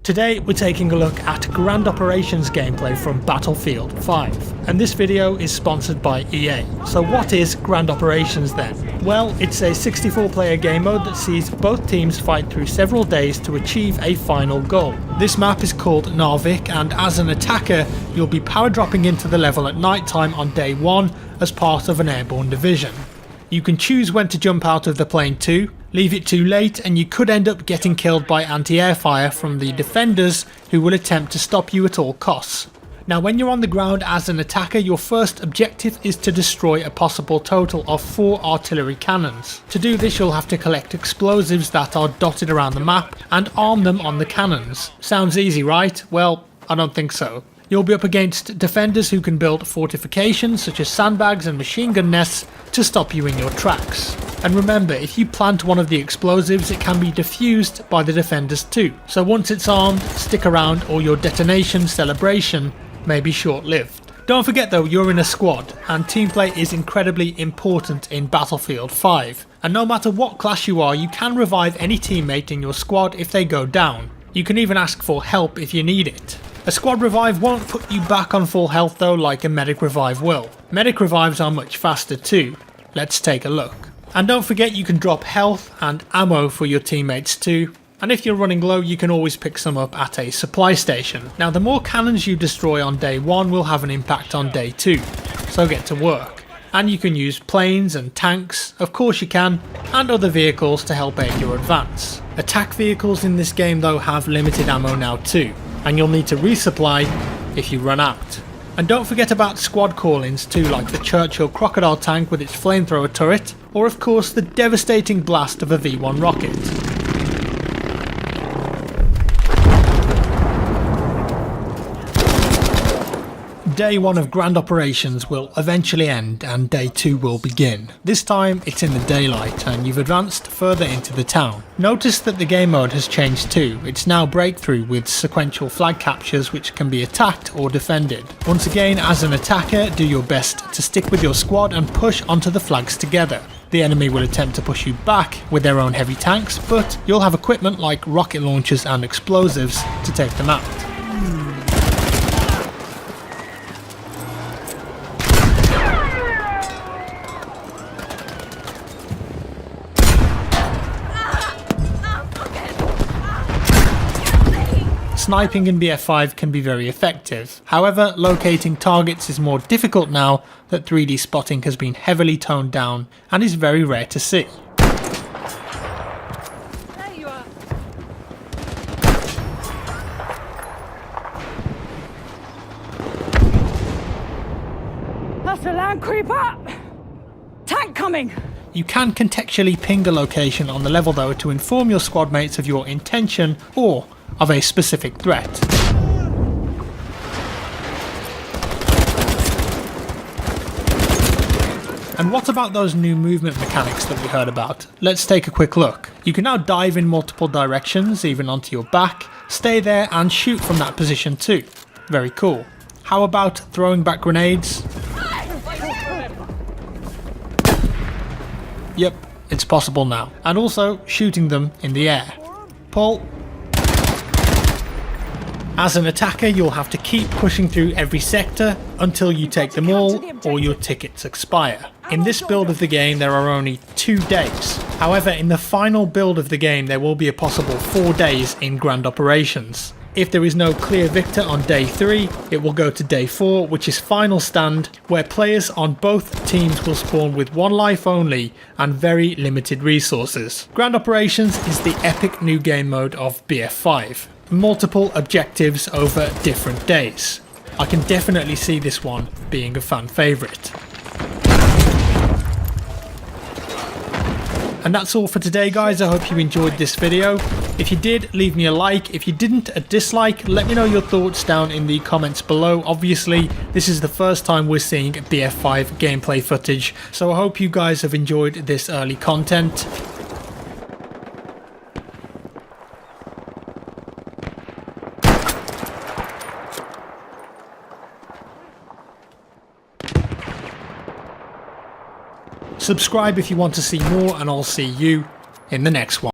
Today we're taking a look at Grand Operations gameplay from Battlefield 5, and this video is sponsored by EA. So what is Grand Operations then? Well, it's a 64-player game mode that sees both teams fight through several days to achieve a final goal. This map is called Narvik, and as an attacker you'll be power dropping into the level at night time on day 1 as part of an airborne division. You can choose when to jump out of the plane too, leave it too late and you could end up getting killed by anti-air fire from the defenders who will attempt to stop you at all costs. Now when you're on the ground as an attacker, your first objective is to destroy a possible total of 4 artillery cannons. To do this you'll have to collect explosives that are dotted around the map and arm them on the cannons. Sounds easy, right? Well, I don't think so. You'll be up against defenders who can build fortifications such as sandbags and machine gun nests to stop you in your tracks. And remember, if you plant one of the explosives it can be defused by the defenders too. So once it's armed, stick around or your detonation celebration may be short-lived. Don't forget though, you're in a squad and team play is incredibly important in Battlefield 5. And no matter what class you are, you can revive any teammate in your squad if they go down. You can even ask for help if you need it. A squad revive won't put you back on full health though like a medic revive will. Medic revives are much faster too. Let's take a look. And don't forget you can drop health and ammo for your teammates too. And if you're running low you can always pick some up at a supply station. Now the more cannons you destroy on day 1 will have an impact on day 2. So get to work. And you can use planes and tanks, of course you can, and other vehicles to help aid your advance. Attack vehicles in this game though have limited ammo now too, and you'll need to resupply if you run out. And don't forget about squad call-ins too, like the Churchill Crocodile tank with its flamethrower turret, or of course the devastating blast of a V1 rocket. Day 1 of Grand Operations will eventually end and day 2 will begin. This time it's in the daylight and you've advanced further into the town. Notice that the game mode has changed too. It's now breakthrough with sequential flag captures which can be attacked or defended. Once again, as an attacker, do your best to stick with your squad and push onto the flags together. The enemy will attempt to push you back with their own heavy tanks, but you'll have equipment like rocket launchers and explosives to take them out. Sniping in BF5 can be very effective, however locating targets is more difficult now that 3D spotting has been heavily toned down and is very rare to see. There you are. That's a land creeper! Tank coming! You can contextually ping a location on the level though to inform your squad mates of your intention or of a specific threat. And what about those new movement mechanics that we heard about? Let's take a quick look. You can now dive in multiple directions, even onto your back, stay there and shoot from that position too. Very cool. How about throwing back grenades? Yep, it's possible now. And also shooting them in the air. Pull. As an attacker you'll have to keep pushing through every sector until you take them all or your tickets expire. In this build of the game there are only 2 days. However, in the final build of the game there will be a possible 4 days in Grand Operations. If there is no clear victor on day 3, it will go to day 4, which is Final Stand, where players on both teams will spawn with 1 life only and very limited resources. Grand Operations is the epic new game mode of BF5. Multiple objectives over different days. I can definitely see this one being a fan favourite. And that's all for today guys, I hope you enjoyed this video. If you did, leave me a like. If you didn't, a dislike. Let me know your thoughts down in the comments below. Obviously, this is the first time we're seeing BF5 gameplay footage, so I hope you guys have enjoyed this early content. Subscribe if you want to see more and I'll see you in the next one.